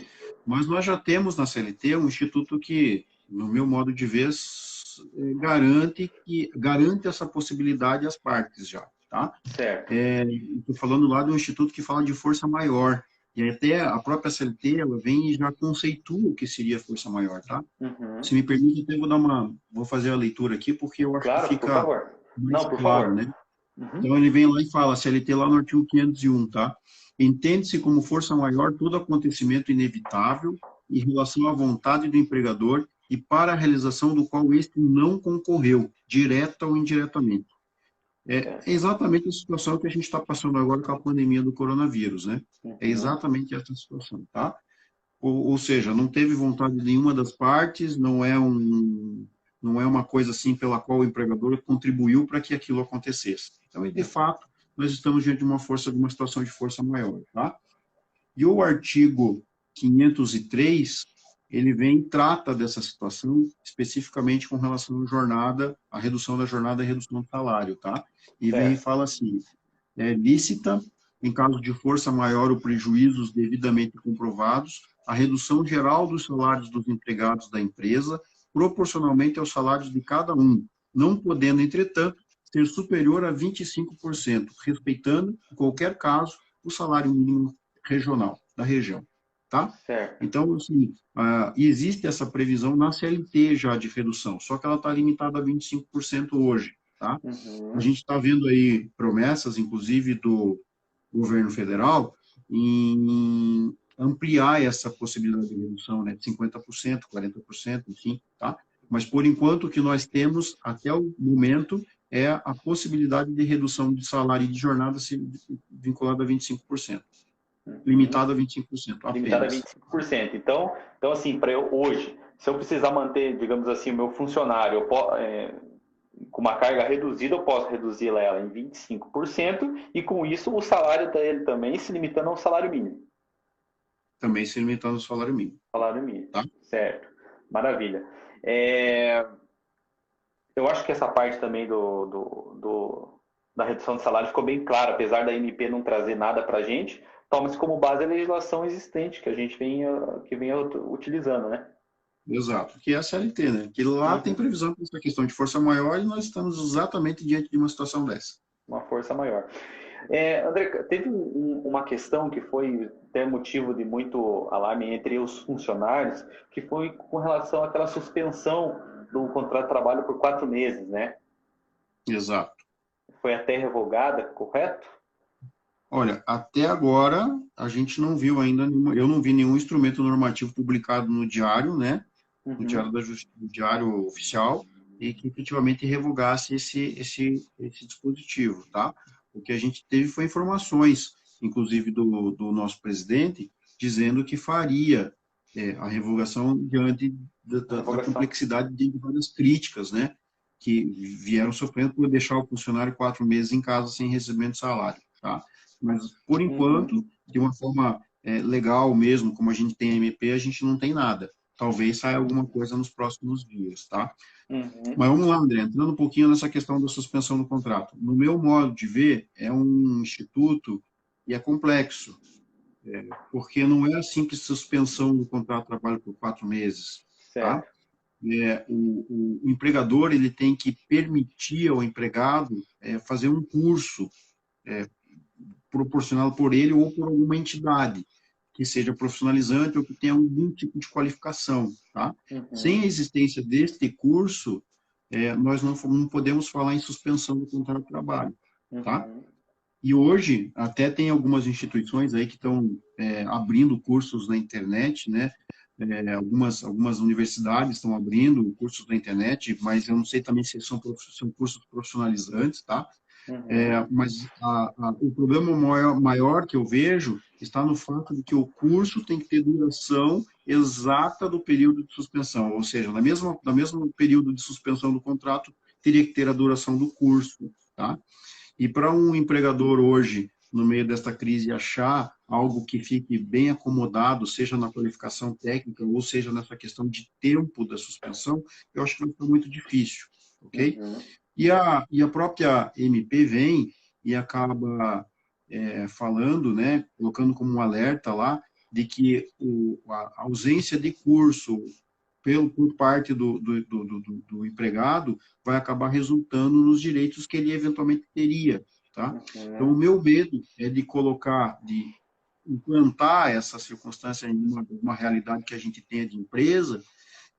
Mas nós já temos na CLT um instituto que, no meu modo de ver, garante essa possibilidade às partes já, tá? Certo. Estou falando lá do instituto que fala de força maior, e até a própria CLT, ela vem e já conceitua o que seria força maior, tá? Uhum. Se me permite, até vou fazer a leitura aqui, porque eu acho que Claro, por fica favor. mais Não, por claro, favor. né? Uhum. Então ele vem lá e fala, CLT lá no artigo 501, tá? Entende-se como força maior todo acontecimento inevitável em relação à vontade do empregador e para a realização do qual este não concorreu, direta ou indiretamente. É Certo. exatamente a situação que a gente está passando agora com a pandemia do coronavírus, né? É Uhum. exatamente essa situação, tá? Ou seja, não teve vontade de nenhuma das partes, não é uma coisa assim pela qual o empregador contribuiu para que aquilo acontecesse. Então, de fato, nós estamos diante de uma situação de força maior, tá? E o artigo 503, ele vem e trata dessa situação especificamente com relação à jornada, a redução da jornada e a redução do salário, tá? E vem e Certo. fala assim, é lícita, em caso de força maior ou prejuízos devidamente comprovados, a redução geral dos salários dos empregados da empresa, proporcionalmente aos salários de cada um, não podendo, entretanto, ser superior a 25%, respeitando, em qualquer caso, o salário mínimo regional, da região. Tá? Certo. Então, assim, existe essa previsão na CLT já de redução, só que ela está limitada a 25% hoje. Tá? A Uhum. gente está vendo aí promessas, inclusive, do governo federal, em ampliar essa possibilidade de redução, né, de 50%, 40%, enfim, tá? Mas, por enquanto, o que nós temos, até o momento, é a possibilidade de redução de salário e de jornada vinculada a 25%, Uhum. limitada a 25% Limitada a apenas. 25%. Então assim, para eu hoje, se eu precisar manter, digamos assim, o meu funcionário com uma carga reduzida, eu posso reduzir ela em 25% e com isso o salário dele também se limitando ao salário mínimo. Também se limitando ao salário mínimo, Salário mínimo, tá? certo. Maravilha. É, eu acho que essa parte também da redução de salário ficou bem clara, apesar da MP não trazer nada para a gente, toma-se como base a legislação existente que venha utilizando, né? Exato, que é a CLT, né? Que lá tem Uhum. previsão para essa questão de força maior e nós estamos exatamente diante de uma situação dessa. Uma força maior. André, teve uma questão que foi até motivo de muito alarme entre os funcionários, que foi com relação àquela suspensão do contrato de trabalho por 4 meses, né? Exato. Foi até revogada, correto? Olha, até agora a gente não viu ainda, eu não vi nenhum instrumento normativo publicado no diário, né? No Uhum. diário no diário oficial, e que efetivamente revogasse esse dispositivo, tá? O que a gente teve foi informações inclusive do nosso presidente, dizendo que faria a revogação diante da complexidade de várias críticas, né, que vieram sofrendo por deixar o funcionário 4 meses em casa sem recebimento de salário, tá? Mas, por enquanto, de uma forma legal mesmo, como a gente tem a MP, a gente não tem nada. Talvez saia alguma coisa nos próximos dias, tá? Mas vamos lá, André, entrando um pouquinho nessa questão da suspensão do contrato. No meu modo de ver, é um instituto e é complexo, porque não é a simples suspensão do contrato de trabalho por 4 meses, tá? Certo. O empregador ele tem que permitir ao empregado fazer um curso proporcionado por ele ou por alguma entidade que seja profissionalizante ou que tenha algum tipo de qualificação, tá? Sem a existência deste curso, nós não podemos falar em suspensão do contrato de trabalho, tá? E hoje, até tem algumas instituições aí que estão abrindo cursos na internet, né? Algumas universidades estão abrindo cursos na internet, mas eu não sei também se são cursos profissionalizantes, tá? Mas o problema maior que eu vejo está no fato de que o curso tem que ter duração exata do período de suspensão, ou seja, no mesmo período de suspensão do contrato, teria que ter a duração do curso, tá? E para um empregador hoje, no meio desta crise, achar algo que fique bem acomodado, seja na qualificação técnica ou seja nessa questão de tempo da suspensão, eu acho que vai ficar muito difícil, ok? E a própria MP vem e acaba falando, né, colocando como um alerta lá, de que a ausência de curso por parte do empregado vai acabar resultando nos direitos que ele eventualmente teria, tá? Então, o meu medo é de implantar essa circunstância em uma realidade que a gente tenha de empresa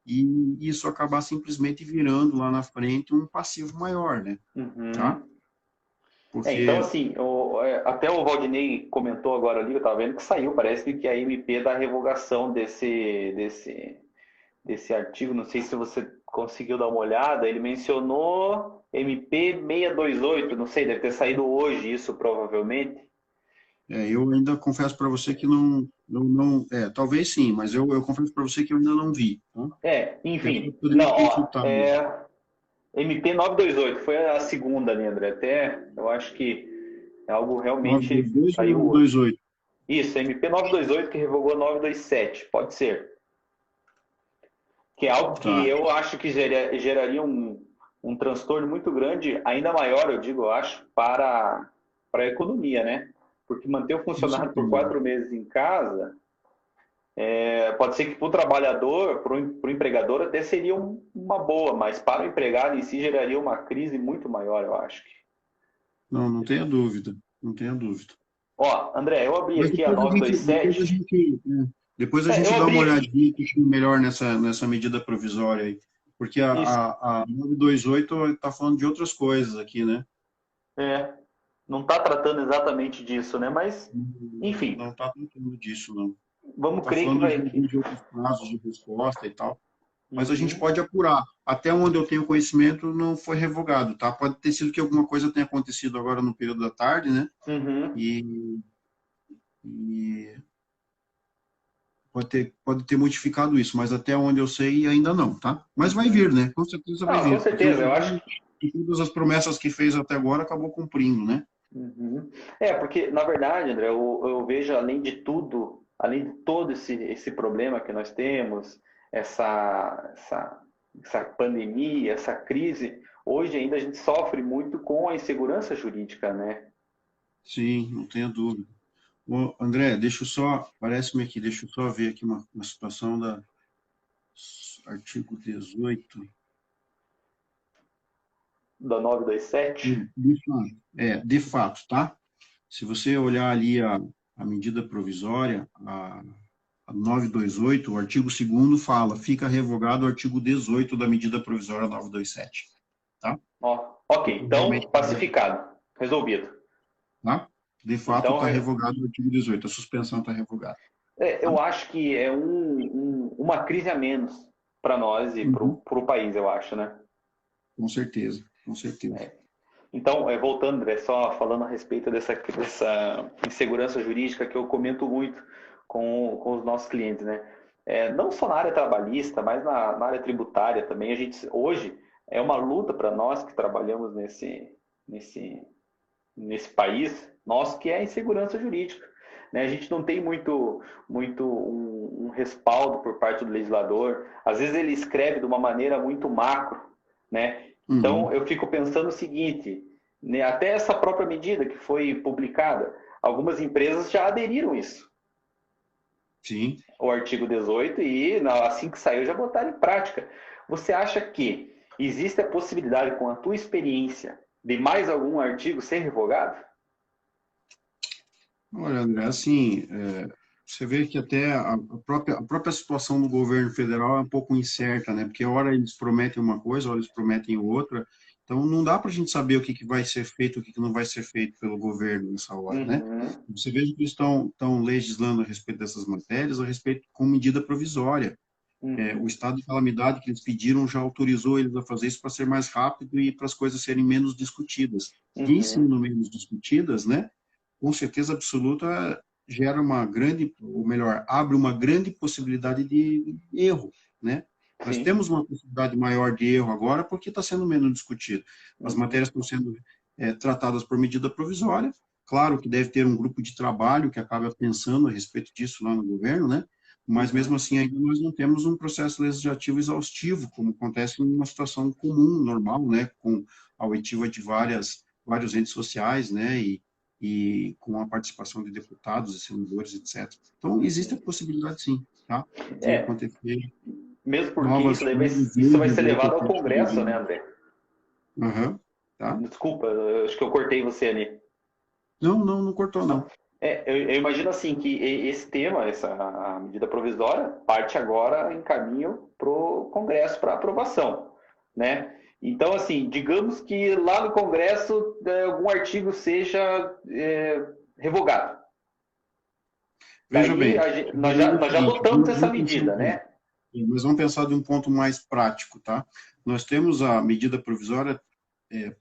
e isso acabar simplesmente virando lá na frente um passivo maior, né? Tá? Porque... então, assim, até o Valdinei comentou agora ali, eu estava vendo que saiu, parece que a MP da revogação desse artigo, não sei se você conseguiu dar uma olhada, ele mencionou MP 628, não sei, deve ter saído hoje isso, provavelmente. Eu ainda confesso para você que não talvez sim, mas eu confesso para você que eu ainda não vi. Tá? Enfim, não, MP 928 foi a segunda, né, André? Até eu acho que é algo realmente 922 saiu ou 928? Isso, MP 928 que revogou 927, pode ser. Que é algo que eu acho que geraria um transtorno muito grande, ainda maior, eu digo, eu acho, para a economia, né? Porque manter o funcionário por 4 meses em casa, pode ser que para o trabalhador, para o empregador até seria uma boa, mas para o empregado em si geraria uma crise muito maior, eu acho. Não tenha dúvida, não tenha dúvida. Ó, André, eu abri aqui a 927. Depois a gente dá uma olhadinha melhor nessa medida provisória aí. Porque a 928 está falando de outras coisas aqui, né? Não está tratando exatamente disso, né? Mas, enfim. Não está tratando disso, não. Vamos crer que vai... de outros prazos de resposta e tal. Mas a gente pode apurar. Até onde eu tenho conhecimento, não foi revogado, tá? Pode ter sido que alguma coisa tenha acontecido agora no período da tarde, né? E pode ter modificado isso, mas até onde eu sei, ainda não, tá? Mas vai vir, né? Com certeza vai vir. Com certeza, eu acho que todas as promessas que fez até agora acabou cumprindo, né? Porque, na verdade, André, eu vejo, além de tudo, além de todo esse problema que nós temos, essa pandemia, essa crise, hoje ainda a gente sofre muito com a insegurança jurídica, né? Sim, não tenha dúvida. Ô, André, parece-me aqui, deixa eu só ver aqui uma situação da artigo 18. Da 927? De fato, tá? Se você olhar ali a medida provisória, a 928, o artigo 2º fala, fica revogado o artigo 18 da medida provisória 927. Tá? Ok, então pacificado, resolvido. Tá? De fato, está revogado o artigo 18, a suspensão está revogada. Eu acho que é uma crise a menos para nós e para o país, eu acho, né? Com certeza, com certeza. Então, voltando, André, só falando a respeito dessa insegurança jurídica que eu comento muito com os nossos clientes, né? Não só na área trabalhista, mas na área tributária também. A gente, hoje, é uma luta para nós que trabalhamos nesse país, nós que é a insegurança jurídica. Né? A gente não tem muito um respaldo por parte do legislador. Às vezes ele escreve de uma maneira muito macro, né? Então eu fico pensando o seguinte, né? Até essa própria medida que foi publicada, algumas empresas já aderiram a isso. Sim. O artigo 18 e assim que saiu já botaram em prática. Você acha que existe a possibilidade, com a tua experiência, de mais algum artigo ser revogado? Olha, André, assim, você vê que até a própria situação do governo federal é um pouco incerta, né? Porque hora eles prometem uma coisa, hora eles prometem outra. Então, não dá para a gente saber o que vai ser feito, o que não vai ser feito pelo governo nessa hora, né? Você vê que eles estão legislando a respeito dessas matérias, a respeito com medida provisória. O estado de calamidade que eles pediram já autorizou eles a fazer isso para ser mais rápido e para as coisas serem menos discutidas. E, sendo menos discutidas, né? Com certeza absoluta, gera uma grande, ou melhor, abre uma grande possibilidade de erro, né? Nós temos uma possibilidade maior de erro agora porque está sendo menos discutido. As matérias estão sendo tratadas por medida provisória. Claro que deve ter um grupo de trabalho que acaba pensando a respeito disso lá no governo, né? Mas, mesmo assim, ainda nós não temos um processo legislativo exaustivo, como acontece em uma situação comum, normal, né? Com a oitiva de vários entes sociais, né? E com a participação de deputados e senadores, etc. Então, existe a possibilidade, sim, tá? De acontecer mesmo porque novas isso vai ser levado ao Congresso, né, André? Tá. Desculpa, acho que eu cortei você ali. Não cortou, não. Eu imagino assim que esse tema, a medida provisória, parte agora em caminho para o Congresso para aprovação, né? Então, assim, digamos que lá no Congresso algum artigo seja revogado. Veja bem, nós já adotamos essa medida, né? Mas vamos pensar de um ponto mais prático, tá? Nós temos a medida provisória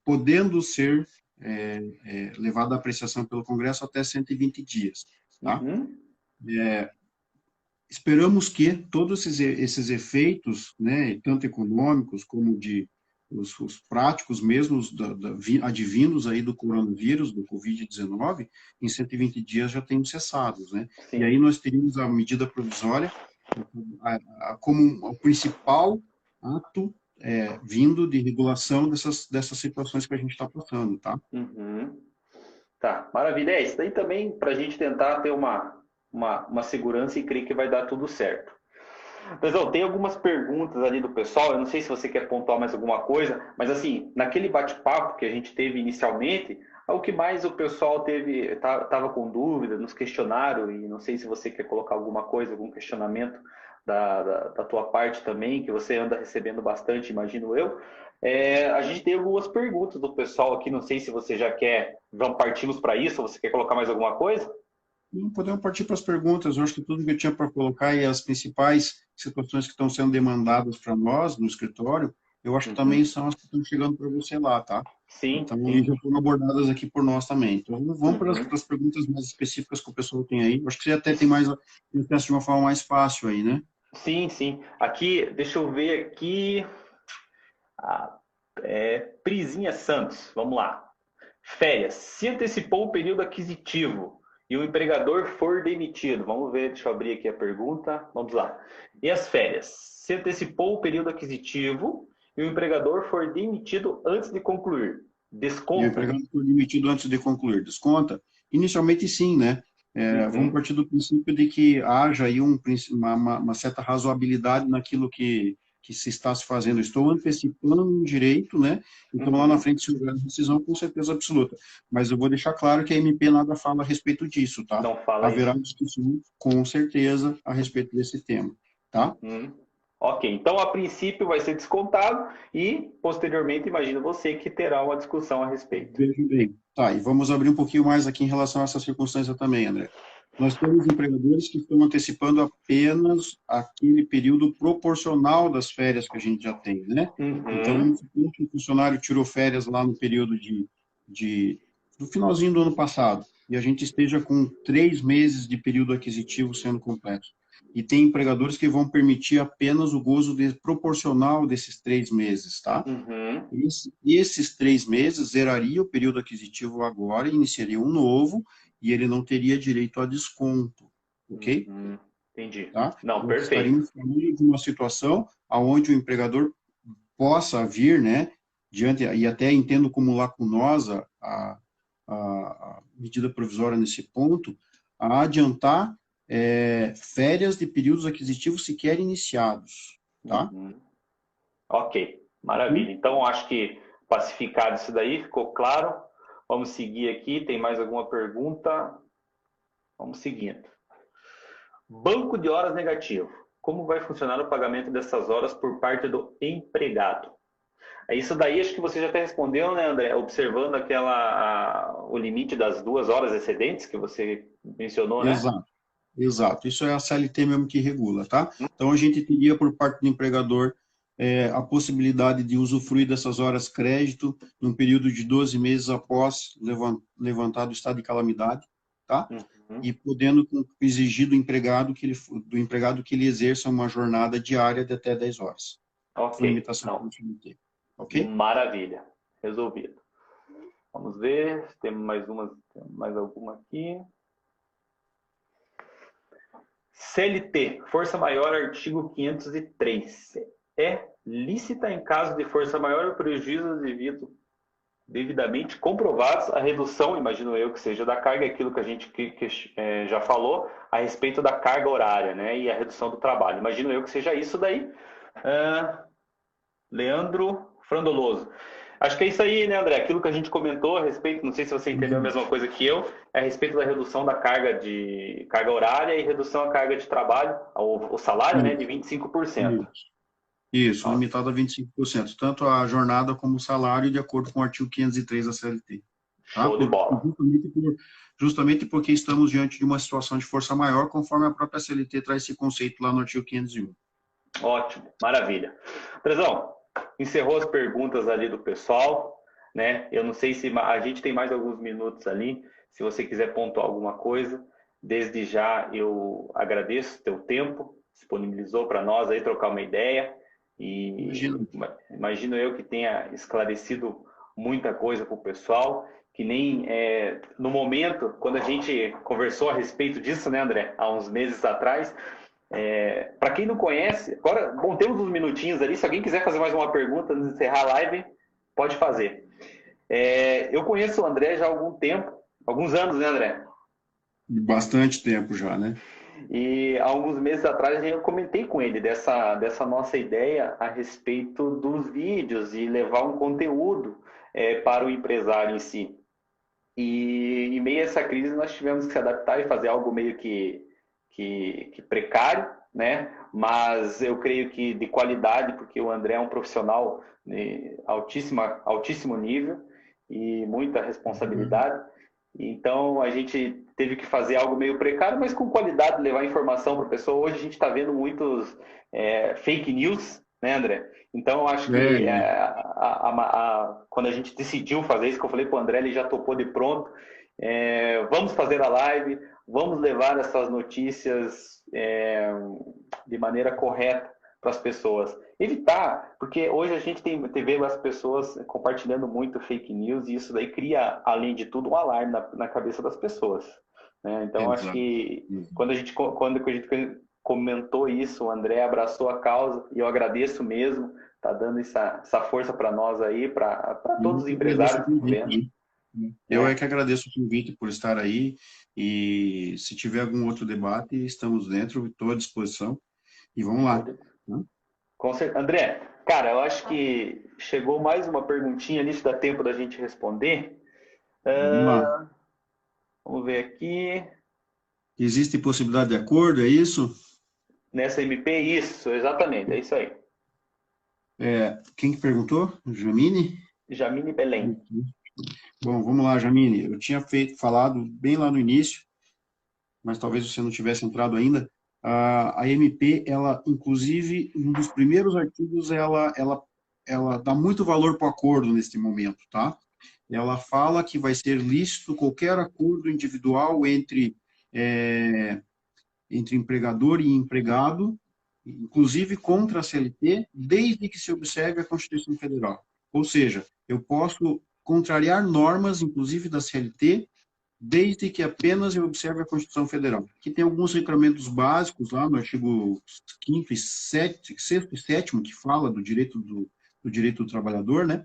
podendo ser levada à apreciação pelo Congresso até 120 dias, tá? Esperamos que todos esses efeitos, né, tanto econômicos como os práticos mesmos, advindos aí do coronavírus, do Covid-19, em 120 dias já tenham cessado, né? Sim. E aí nós teríamos a medida provisória como o principal ato vindo de regulação dessas situações que a gente está passando, tá? Tá, maravilha. Isso daí também para a gente tentar ter uma segurança e crer que vai dar tudo certo. Pessoal, tem algumas perguntas ali do pessoal, eu não sei se você quer pontuar mais alguma coisa, mas assim, naquele bate-papo que a gente teve inicialmente, o que mais o pessoal estava com dúvida, nos questionaram, e não sei se você quer colocar alguma coisa, algum questionamento da tua parte também, que você anda recebendo bastante, imagino eu. A gente tem algumas perguntas do pessoal aqui, não sei se você já quer, partimos para isso, ou você quer colocar mais alguma coisa? Não podemos partir para as perguntas. Eu acho que tudo que eu tinha para colocar e as principais situações que estão sendo demandadas para nós no escritório, eu acho que também são as que estão chegando para você lá, tá? Sim. Então, já foram abordadas aqui por nós também. Então, vamos para as perguntas mais específicas que o pessoal tem aí. Eu acho que você até tem mais, de uma forma mais fácil aí, né? Sim, sim. Aqui, deixa eu ver aqui. Prisinha Santos, vamos lá. Férias. Se antecipou o período aquisitivo e o empregador for demitido. Vamos ver, deixa eu abrir aqui a pergunta. Vamos lá. E as férias? Se antecipou o período aquisitivo e o empregador for demitido antes de concluir. Desconta? E o empregador for demitido antes de concluir. Desconta? Inicialmente, sim, né? Vamos partir do princípio de que haja aí uma certa razoabilidade naquilo que se está se fazendo. Estou antecipando um direito, né? Então, lá na frente, se houver decisão, com certeza absoluta. Mas eu vou deixar claro que a MP nada fala a respeito disso, tá? Não fala Haverá isso. discussão, com certeza, a respeito desse tema, tá? Ok, então a princípio vai ser descontado e, posteriormente, imagino você que terá uma discussão a respeito. Veja bem. Tá, e vamos abrir um pouquinho mais aqui em relação a essa circunstância também, André. Nós temos empregadores que estão antecipando apenas aquele período proporcional das férias que a gente já tem, né? Então, se o funcionário tirou férias lá no período de do finalzinho do ano passado, e a gente esteja com 3 meses de período aquisitivo sendo completo. E tem empregadores que vão permitir apenas o gozo proporcional desses 3 meses, tá? Uhum. E esses 3 meses zeraria o período aquisitivo agora, iniciaria um novo, e ele não teria direito a desconto, ok? Uhum. Entendi. Tá? Não, Nós perfeito. estaríamos falando de uma situação onde o empregador possa vir, né, diante, e até entendo como lacunosa a medida provisória nesse ponto, a adiantar férias de períodos aquisitivos sequer iniciados, tá? Uhum. Ok, maravilha. Então, acho que pacificado isso daí, ficou claro. Vamos seguir aqui. Tem mais alguma pergunta? Vamos seguindo. Banco de horas negativo. Como vai funcionar o pagamento dessas horas por parte do empregado? Isso daí acho que você já até respondeu, né, André? Observando o limite das 2 horas excedentes que você mencionou, né? Exato, exato. Isso é a CLT mesmo que regula, tá? Então, a gente teria, por parte do empregador, a possibilidade de usufruir dessas horas crédito num período de 12 meses após levantado o estado de calamidade, tá? Uhum. E podendo exigir do empregado que ele exerça uma jornada diária de até 10 horas, Ok, com limitação não. de CLT, ok? Maravilha. Resolvido. Vamos ver se temos mais alguma aqui. CLT, força maior, artigo 503. É lícita em caso de força maior ou prejuízo devidamente comprovados a redução, imagino eu que seja da carga, aquilo que a gente já falou a respeito da carga horária, né, e a redução do trabalho. Imagino eu que seja isso daí. Leandro Frandoloso. Acho que é isso aí, né, André? Aquilo que a gente comentou a respeito, não sei se você entendeu a Uhum. mesma coisa que eu, é a respeito da redução da carga horária e redução da carga de trabalho, o salário, né, de Isso, 25%. isso. Isso, Nossa, limitado a 25%, tanto a jornada como o salário, de acordo com o artigo 503 da CLT. Tá? show de bola. Justamente porque estamos diante de uma situação de força maior, conforme a própria CLT traz esse conceito lá no artigo 501. Ótimo, maravilha. Prezão, encerrou as perguntas ali do pessoal, né? Eu não sei se a gente tem mais alguns minutos ali, se você quiser pontuar alguma coisa. Desde já eu agradeço o teu tempo, disponibilizou para nós aí trocar uma ideia e Imagina. imagino eu que tenha esclarecido muita coisa para o pessoal, que nem no momento, quando a gente conversou a respeito disso, né, André, há uns meses atrás, para quem não conhece, agora, bom, temos uns minutinhos ali. Se alguém quiser fazer mais uma pergunta antes de encerrar a live, pode fazer. Eu conheço o André já há algum tempo, alguns anos, né, André? Bastante tempo já, né? E há alguns meses atrás eu comentei com ele dessa nossa ideia a respeito dos vídeos e levar um conteúdo para o empresário em si. E em meio a essa crise nós tivemos que se adaptar e fazer algo meio que precário, né? Mas eu creio que de qualidade, porque o André é um profissional de altíssimo nível e muita Uhum. responsabilidade. Então a gente teve que fazer algo meio precário, mas com qualidade, levar informação para a pessoa. Hoje a gente está vendo muitos fake news, né, André? Então eu acho que É, quando a gente decidiu fazer isso, que eu falei para o André, ele já topou de pronto. Vamos fazer a live, vamos levar essas notícias de maneira correta para as pessoas. Evitar, porque hoje a gente vê as pessoas compartilhando muito fake news e isso daí cria, além de tudo, um alarme na cabeça das pessoas. Né? Então, acho exato. que Exato. quando a gente comentou isso, o André abraçou a causa e eu agradeço mesmo, tá dando essa força para nós aí, para todos Eu os que agradeço empresários o que estão convite vendo. aí. Eu é Né? que agradeço o convite por estar aí e se tiver algum outro debate, estamos dentro, estou à disposição e vamos Show lá. de... Tá? Com certeza. André, cara, eu acho que chegou mais uma perguntinha ali, se dá tempo da gente responder. Vamos lá. Vamos ver aqui. Existe possibilidade de acordo, é isso? Nessa MP, isso, exatamente, é isso aí. Quem que perguntou? Jamine? Jamine Belém. Bom, vamos lá, Jamine. Eu tinha falado bem lá no início, mas talvez você não tivesse entrado ainda. A MP, ela, inclusive, um dos primeiros artigos, ela dá muito valor para o acordo neste momento, tá? ela fala que vai ser lícito qualquer acordo individual entre empregador e empregado, inclusive contra a CLT, desde que se observe a Constituição Federal. Ou seja, eu posso contrariar normas, inclusive da CLT, desde que apenas eu observe a Constituição Federal. Aqui tem alguns regramentos básicos lá no artigo 5º e 6º e 7º, que fala do direito do trabalhador, né?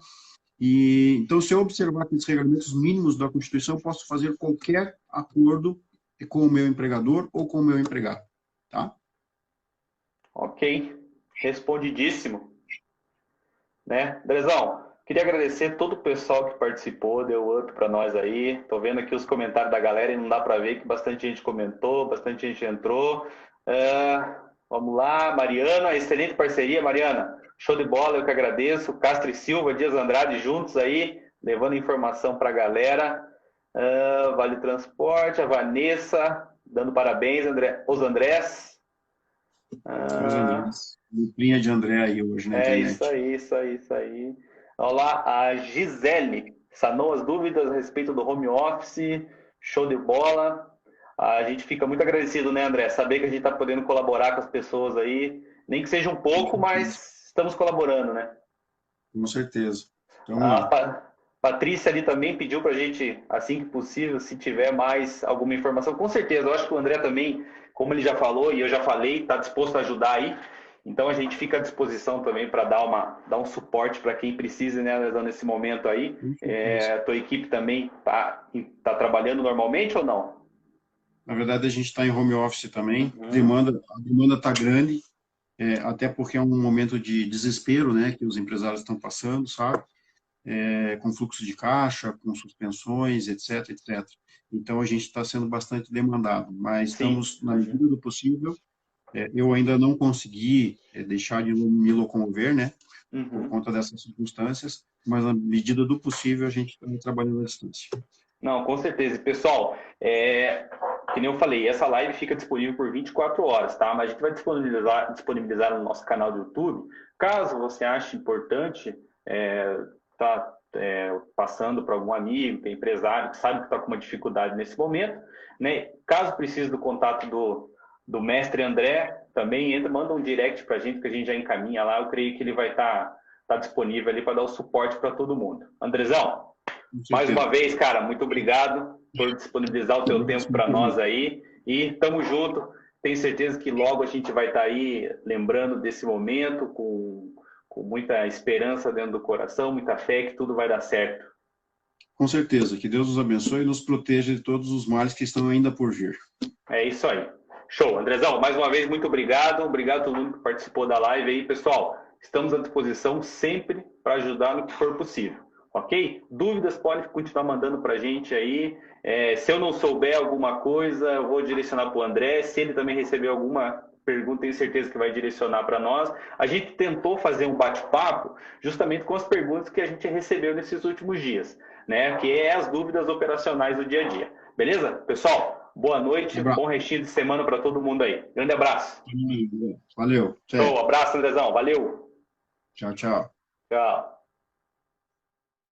E, então, se eu observar aqueles regramentos mínimos da Constituição, eu posso fazer qualquer acordo com o meu empregador ou com o meu empregado, tá? Ok, respondidíssimo. Né? Andrezão, queria agradecer todo o pessoal que participou, deu up para nós aí. Tô vendo aqui os comentários da galera e não dá para ver que bastante gente comentou, bastante gente entrou. Vamos lá, Mariana, excelente parceria, Mariana. Show de bola, eu que agradeço. Castro e Silva, Dias Andrade juntos aí, levando informação para a galera. Vale Transporte, a Vanessa, dando parabéns, os Andrés. Duplinha de André aí hoje na internet. Isso aí. Olá, a Gisele sanou as dúvidas a respeito do home office, show de bola. A gente fica muito agradecido, né, André? Saber que a gente está podendo colaborar com as pessoas aí, nem que seja um pouco, mas estamos colaborando, né? Com certeza. Vamos lá. Patrícia ali também pediu para a gente, assim que possível, se tiver mais alguma informação. Com certeza, eu acho que o André também, como ele já falou e eu já falei, está disposto a ajudar aí. Então a gente fica à disposição também para dar um suporte para quem precisa, né, André, nesse momento aí. A tua equipe também tá trabalhando normalmente ou não? Na verdade, a gente está em home office também. A demanda está grande, até porque é um momento de desespero, né, que os empresários estão passando, sabe? Com fluxo de caixa, com suspensões, etc, etc. Então, a gente está sendo bastante demandado, mas estamos, na medida do possível, eu ainda não consegui deixar de me locomover, né, por conta dessas circunstâncias, mas na medida do possível a gente está trabalhando à distância. Não, com certeza. Pessoal, que nem eu falei, essa live fica disponível por 24 horas, tá? Mas a gente vai disponibilizar no nosso canal do YouTube. Caso você ache importante, passando para algum amigo, tem empresário que sabe que está com uma dificuldade nesse momento, né? Caso precise do contato do mestre André, também manda um direct para a gente, que a gente já encaminha lá. Eu creio que ele vai estar disponível ali para dar o suporte para todo mundo. Andrezão, mais uma vez, cara, muito obrigado por disponibilizar o teu tempo para nós aí. E tamo junto. Tenho certeza que logo a gente vai estar aí lembrando desse momento, com muita esperança dentro do coração, muita fé que tudo vai dar certo. Com certeza. Que Deus nos abençoe e nos proteja de todos os males que estão ainda por vir. É isso aí. Show. Andrezão, mais uma vez, muito obrigado. Obrigado a todo mundo que participou da live aí. Pessoal, estamos à disposição sempre para ajudar no que for possível. Ok? Dúvidas podem continuar mandando para a gente aí. Se eu não souber alguma coisa, eu vou direcionar para o André. Se ele também receber alguma pergunta, tenho certeza que vai direcionar para nós. A gente tentou fazer um bate-papo justamente com as perguntas que a gente recebeu nesses últimos dias, né? Que é as dúvidas operacionais do dia a dia. Beleza? Pessoal, boa noite, bom restinho de semana para todo mundo aí. Grande abraço. Valeu. Show, abraço, Andrezão. Valeu. Tchau, tchau. Tchau.